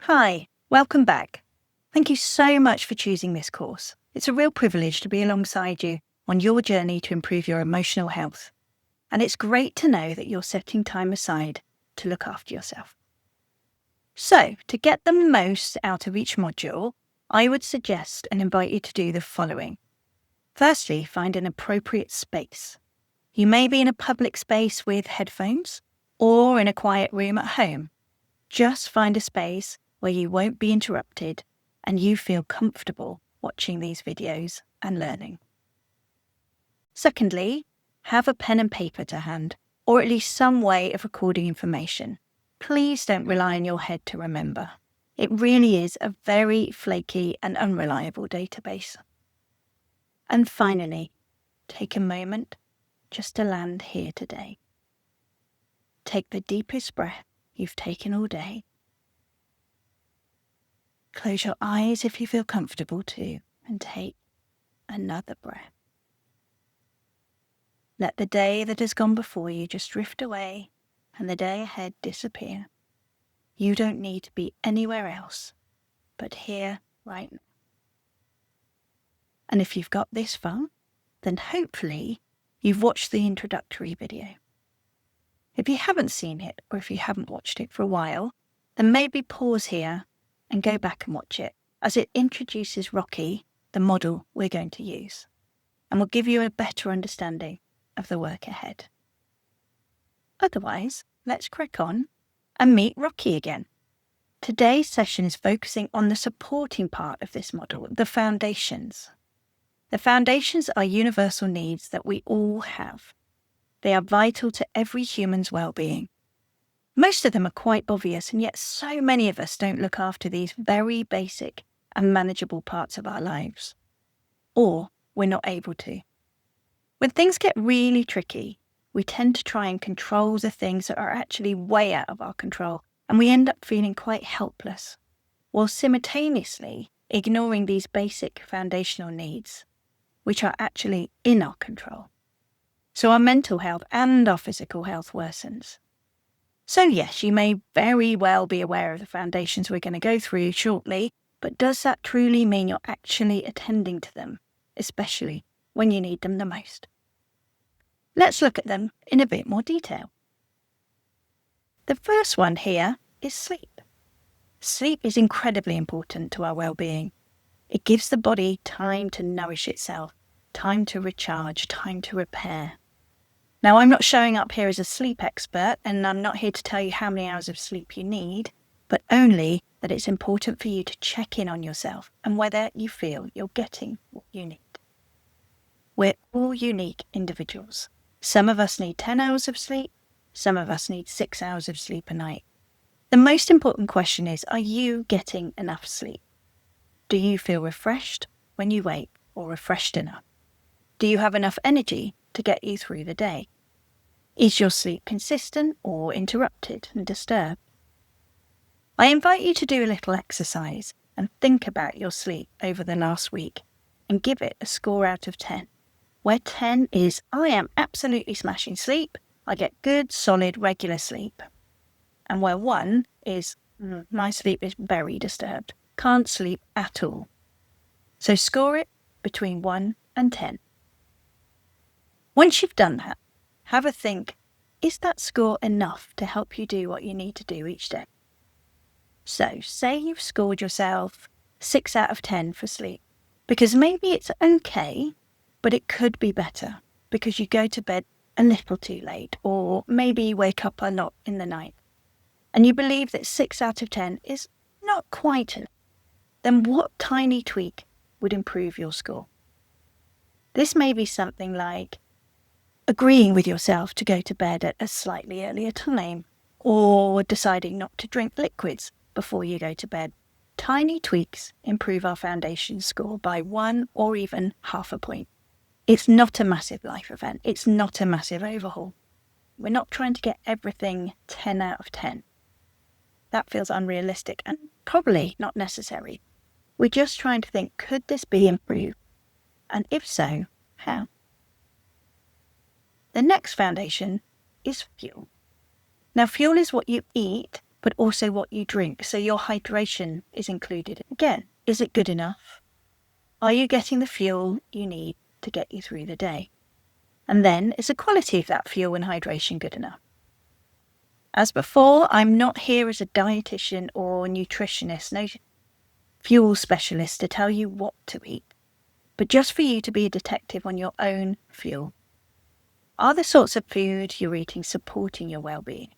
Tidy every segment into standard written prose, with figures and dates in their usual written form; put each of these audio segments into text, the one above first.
Hi, welcome back. Thank you so much for choosing this course. It's a real privilege to be alongside you on your journey to improve your emotional health. And it's great to know that you're setting time aside to look after yourself. So, to get the most out of each module, I would suggest and invite you to do the following. Firstly, find an appropriate space. You may be in a public space with headphones or in a quiet room at home. Just find a space where you won't be interrupted and you feel comfortable watching these videos and learning. Secondly, have a pen and paper to hand, or at least some way of recording information. Please don't rely on your head to remember. It really is a very flaky and unreliable database. And finally, take a moment just to land here today. Take the deepest breath you've taken all day. Close your eyes if you feel comfortable to, and take another breath. Let the day that has gone before you just drift away and the day ahead disappear. You don't need to be anywhere else but here right now. And if you've got this far, then hopefully you've watched the introductory video. If you haven't seen it, or if you haven't watched it for a while, then maybe pause here and go back and watch it, as it introduces Rocky, the model we're going to use, and will give you a better understanding of the work ahead. Otherwise, let's crack on and meet Rocky again. Today's session is focusing on the supporting part of this model, the foundations. The foundations are universal needs that we all have. They are vital to every human's well-being. Most of them are quite obvious, and yet so many of us don't look after these very basic and manageable parts of our lives. Or we're not able to. When things get really tricky, we tend to try and control the things that are actually way out of our control, and we end up feeling quite helpless, while simultaneously ignoring these basic foundational needs, which are actually in our control. So our mental health and our physical health worsens. So yes, you may very well be aware of the foundations we're going to go through shortly, but does that truly mean you're actually attending to them, especially when you need them the most? Let's look at them in a bit more detail. The first one here is sleep. Sleep is incredibly important to our well-being. It gives the body time to nourish itself, time to recharge, time to repair. Now, I'm not showing up here as a sleep expert, and I'm not here to tell you how many hours of sleep you need, but only that it's important for you to check in on yourself and whether you feel you're getting what you need. We're all unique individuals. Some of us need 10 hours of sleep, some of us need 6 hours of sleep a night. The most important question is, are you getting enough sleep? Do you feel refreshed when you wake, or refreshed enough? Do you have enough energy to get you through the day? Is your sleep consistent or interrupted and disturbed? I invite you to do a little exercise and think about your sleep over the last week and give it a score out of 10, where 10 is I am absolutely smashing sleep, I get good, solid, regular sleep, and where 1 is my sleep is very disturbed, can't sleep at all. So score it between 1 and 10. Once you've done that, have a think, is that score enough to help you do what you need to do each day? So, say you've scored yourself 6 out of 10 for sleep, because maybe it's okay, but it could be better, because you go to bed a little too late, or maybe you wake up a lot in the night, and you believe that 6 out of 10 is not quite enough. Then what tiny tweak would improve your score? This may be something like agreeing with yourself to go to bed at a slightly earlier time, or deciding not to drink liquids before you go to bed. Tiny tweaks improve our foundation score by 1 or even half a point. It's not a massive life event. It's not a massive overhaul. We're not trying to get everything 10 out of 10. That feels unrealistic and probably not necessary. We're just trying to think, could this be improved? And if so, how? The next foundation is fuel. Now, fuel is what you eat but also what you drink. So your hydration is included. Again, is it good enough? Are you getting the fuel you need to get you through the day? And then, is the quality of that fuel and hydration good enough? As before, I'm not here as a dietitian or nutritionist, no fuel specialist to tell you what to eat, but just for you to be a detective on your own fuel. Are the sorts of food you're eating supporting your well-being?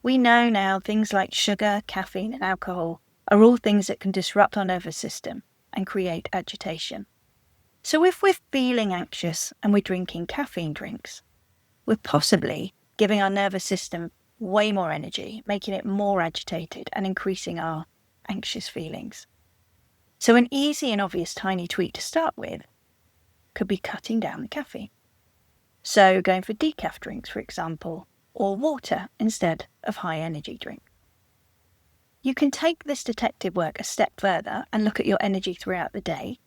We know now things like sugar, caffeine, and alcohol are all things that can disrupt our nervous system and create agitation. So if we're feeling anxious and we're drinking caffeine drinks, we're possibly giving our nervous system way more energy, making it more agitated and increasing our anxious feelings. So an easy and obvious tiny tweak to start with could be cutting down the caffeine. So going for decaf drinks, for example, or water instead of high energy drink. You can take this detective work a step further and look at your energy throughout the day.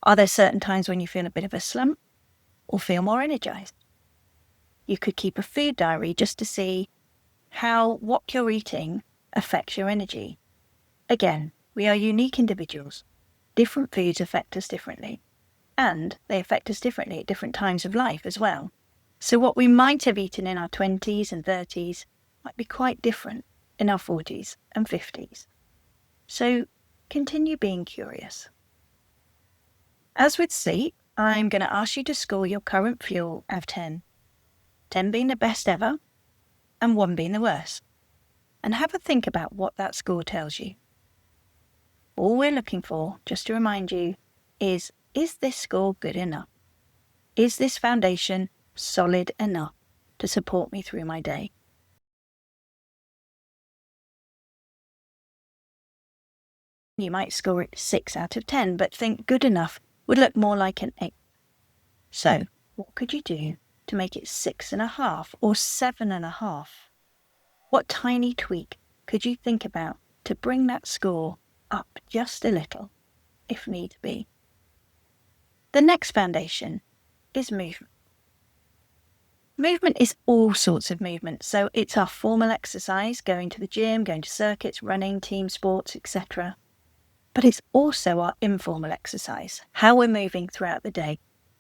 Are there certain times when you feel a bit of a slump or feel more energized? You could keep a food diary just to see how what you're eating affects your energy. Again, we are unique individuals. Different foods affect us differently, and they affect us differently at different times of life as well. So what we might have eaten in our 20s and 30s might be quite different in our 40s and 50s. So continue being curious. As with sleep, I'm going to ask you to score your current fuel out of 10. 10 being the best ever, and 1 being the worst. And have a think about what that score tells you. All we're looking for, just to remind you, is this score good enough? Is this foundation solid enough to support me through my day? You might score it 6 out of 10, but think good enough would look more like an 8. So, what could you do to make it 6.5 or 7.5? What tiny tweak could you think about to bring that score up just a little, if need be? The next foundation is movement. Movement is all sorts of movement, so it's our formal exercise, going to the gym, going to circuits, running, team sports, etc. But it's also our informal exercise, how we're moving throughout the day.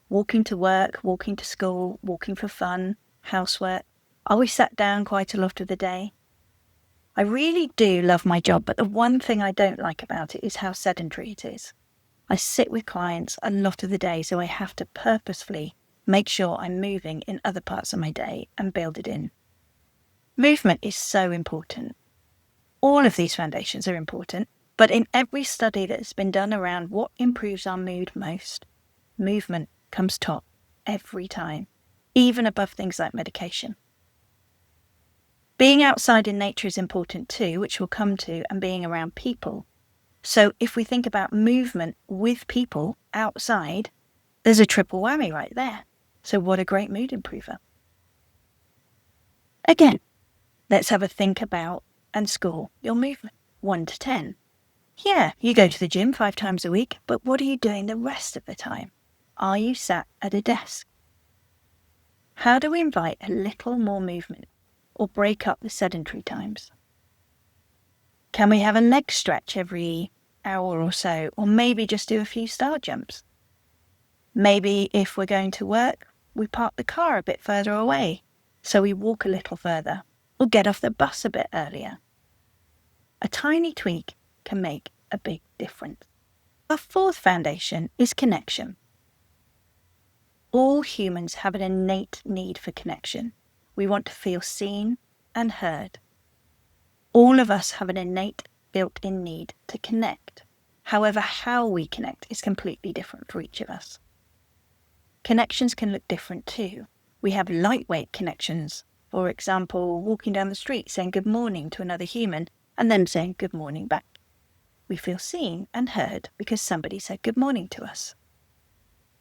Walking to work, walking to school, walking for fun, housework. Are we sat down quite a lot of the day? I really do love my job, but the one thing I don't like about it is how sedentary it is. I sit with clients a lot of the day, so I have to purposefully make sure I'm moving in other parts of my day and build it in. Movement is so important. All of these foundations are important, but in every study that has been done around what improves our mood most, movement comes top every time, even above things like medication. Being outside in nature is important too, which we'll come to, and being around people. So if we think about movement with people outside, there's a triple whammy right there. So what a great mood improver. Again, let's have a think about and score your movement, 1 to 10. Yeah, you go to the gym 5 times a week, but what are you doing the rest of the time? Are you sat at a desk? How do we invite a little more movement or break up the sedentary times? Can we have a leg stretch every hour or so, or maybe just do a few star jumps? Maybe if we're going to work, we park the car a bit further away, so we walk a little further, or get off the bus a bit earlier. A tiny tweak can make a big difference. Our fourth foundation is connection. All humans have an innate need for connection. We want to feel seen and heard. All of us have an innate built-in need to connect. However, how we connect is completely different for each of us. Connections can look different too. We have lightweight connections. For example, walking down the street saying good morning to another human and then saying good morning back. We feel seen and heard because somebody said good morning to us.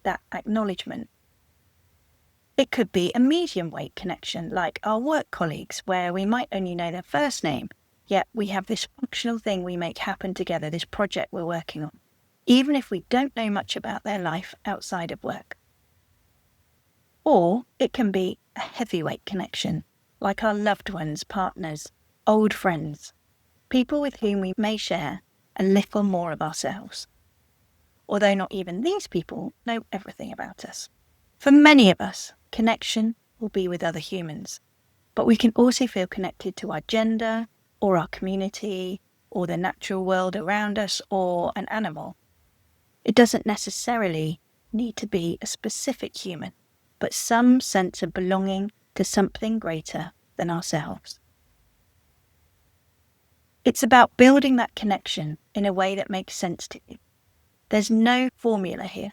That acknowledgement. It could be a medium weight connection, like our work colleagues, where we might only know their first name, yet we have this functional thing we make happen together, this project we're working on, even if we don't know much about their life outside of work. Or it can be a heavyweight connection, like our loved ones, partners, old friends, people with whom we may share a little more of ourselves, although not even these people know everything about us. For many of us, connection will be with other humans, but we can also feel connected to our gender, or our community, or the natural world around us, or an animal. It doesn't necessarily need to be a specific human, but some sense of belonging to something greater than ourselves. It's about building that connection in a way that makes sense to you. There's no formula here.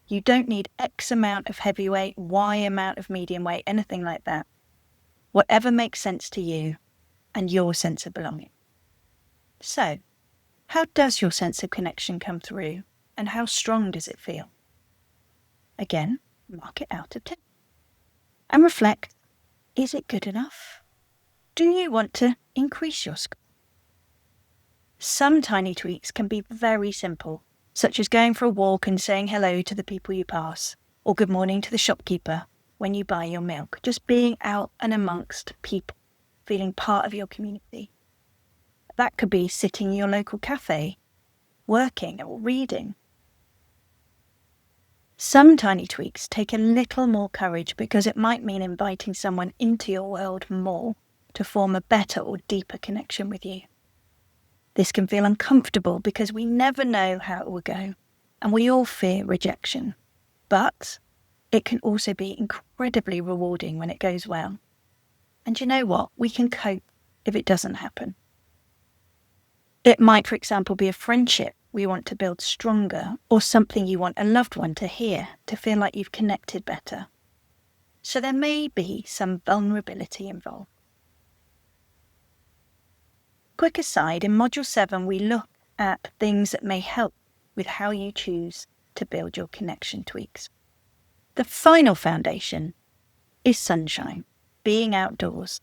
You don't need X amount of heavyweight, Y amount of medium weight, anything like that. Whatever makes sense to you and your sense of belonging. So, how does your sense of connection come through, and how strong does it feel? Again, mark it out of 10. And reflect, is it good enough? Do you want to increase your score? Some tiny tweaks can be very simple, such as going for a walk and saying hello to the people you pass, or good morning to the shopkeeper when you buy your milk. Just being out and amongst people, feeling part of your community. That could be sitting in your local cafe, working or reading. Some tiny tweaks take a little more courage because it might mean inviting someone into your world more to form a better or deeper connection with you. This can feel uncomfortable because we never know how it will go, and we all fear rejection. But it can also be incredibly rewarding when it goes well. And you know what? We can cope if it doesn't happen. It might, for example, be a friendship we want to build stronger, or something you want a loved one to hear, to feel like you've connected better. So there may be some vulnerability involved. Quick aside, in Module 7 we look at things that may help with how you choose to build your connection tweaks. The final foundation is sunshine, being outdoors.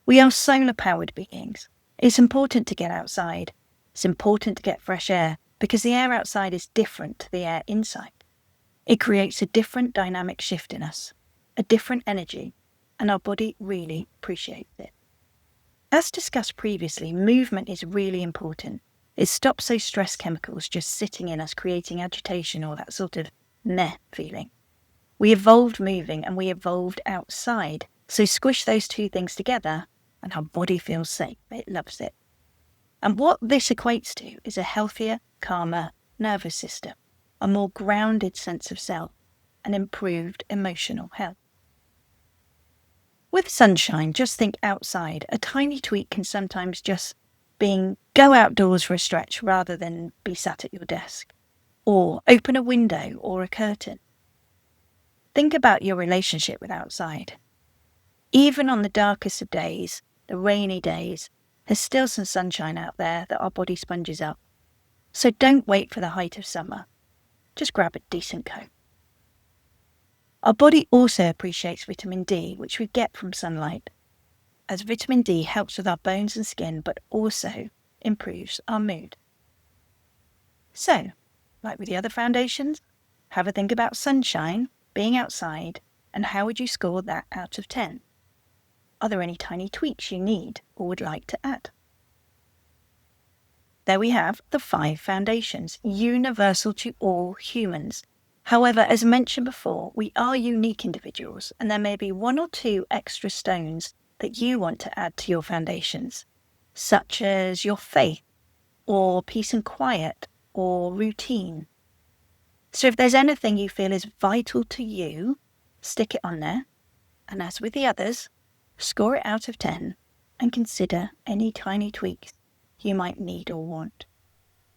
We are solar-powered beings. It's important to get outside. It's important to get fresh air because the air outside is different to the air inside. It creates a different dynamic shift in us, a different energy, and our body really appreciates it. As discussed previously, movement is really important. It stops those stress chemicals just sitting in us, creating agitation or that sort of meh feeling. We evolved moving and we evolved outside. So squish those two things together and our body feels safe. It loves it. And what this equates to is a healthier, calmer nervous system, a more grounded sense of self, and improved emotional health. With sunshine, just think outside. A tiny tweak can sometimes just being go outdoors for a stretch rather than be sat at your desk. Or open a window or a curtain. Think about your relationship with outside. Even on the darkest of days, the rainy days, there's still some sunshine out there that our body sponges up. So don't wait for the height of summer. Just grab a decent coat. Our body also appreciates vitamin D, which we get from sunlight, as vitamin D helps with our bones and skin, but also improves our mood. So, like with the other foundations, have a think about sunshine, being outside, and how would you score that out of 10? Are there any tiny tweaks you need or would like to add? There we have the 5 foundations, universal to all humans. However, as mentioned before, we are unique individuals, and there may be 1 or 2 extra stones that you want to add to your foundations, such as your faith, or peace and quiet, or routine. So if there's anything you feel is vital to you, stick it on there, and as with the others, score it out of 10 and consider any tiny tweaks you might need or want.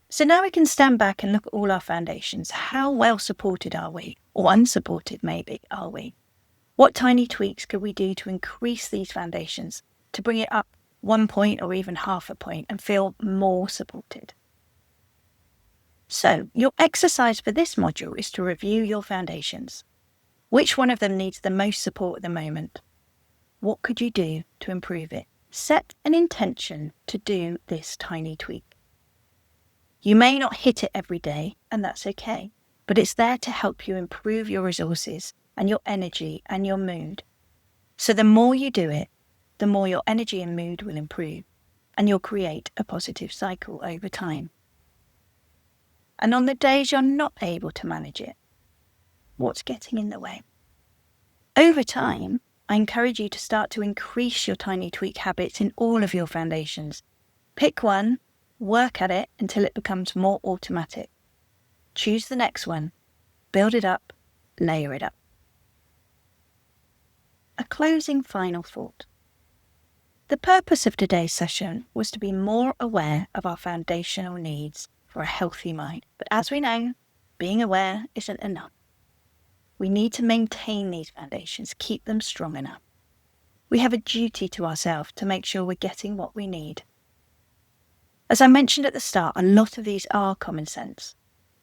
So now we can stand back and look at all our foundations. How well supported are we? Or unsupported maybe are we? What tiny tweaks could we do to increase these foundations, to bring it up 1 point or even half a point and feel more supported? So your exercise for this module is to review your foundations. Which one of them needs the most support at the moment? What could you do to improve it? Set an intention to do this tiny tweak. You may not hit it every day, and that's okay, but it's there to help you improve your resources and your energy and your mood. So the more you do it, the more your energy and mood will improve, and you'll create a positive cycle over time. And on the days you're not able to manage it, what's getting in the way? Over time, I encourage you to start to increase your tiny tweak habits in all of your foundations. Pick one, work at it until it becomes more automatic. Choose the next one, build it up, layer it up. A closing final thought. The purpose of today's session was to be more aware of our foundational needs for a healthy mind. But as we know, being aware isn't enough. We need to maintain these foundations, keep them strong enough. We have a duty to ourselves to make sure we're getting what we need. As I mentioned at the start, a lot of these are common sense.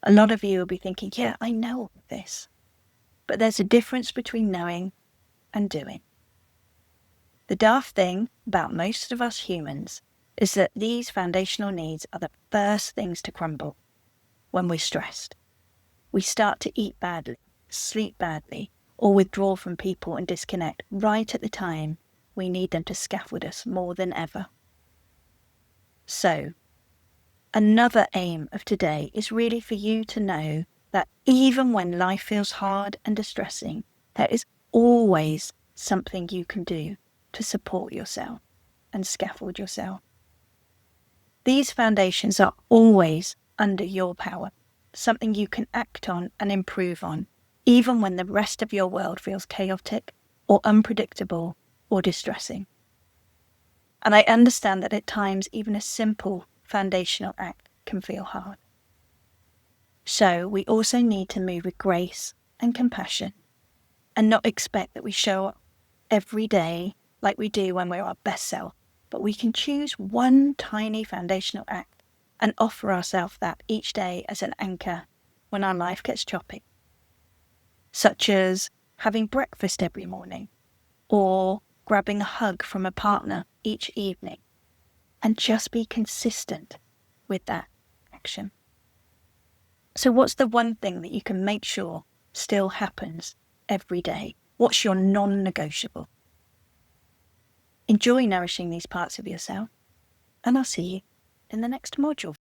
A lot of you will be thinking, yeah, I know all of this. But there's a difference between knowing and doing. The daft thing about most of us humans is that these foundational needs are the first things to crumble when we're stressed. We start to eat badly, sleep badly, or withdraw from people and disconnect right at the time we need them to scaffold us more than ever. So, another aim of today is really for you to know that even when life feels hard and distressing, there is always something you can do to support yourself and scaffold yourself. These foundations are always under your power, something you can act on and improve on, even when the rest of your world feels chaotic or unpredictable or distressing. And I understand that at times even a simple foundational act can feel hard. So we also need to move with grace and compassion and not expect that we show up every day like we do when we're our best self, but we can choose one tiny foundational act and offer ourselves that each day as an anchor when our life gets choppy, such as having breakfast every morning or grabbing a hug from a partner each evening, and just be consistent with that action. So what's the one thing that you can make sure still happens every day? What's your non-negotiable? Enjoy nourishing these parts of yourself, and I'll see you in the next module.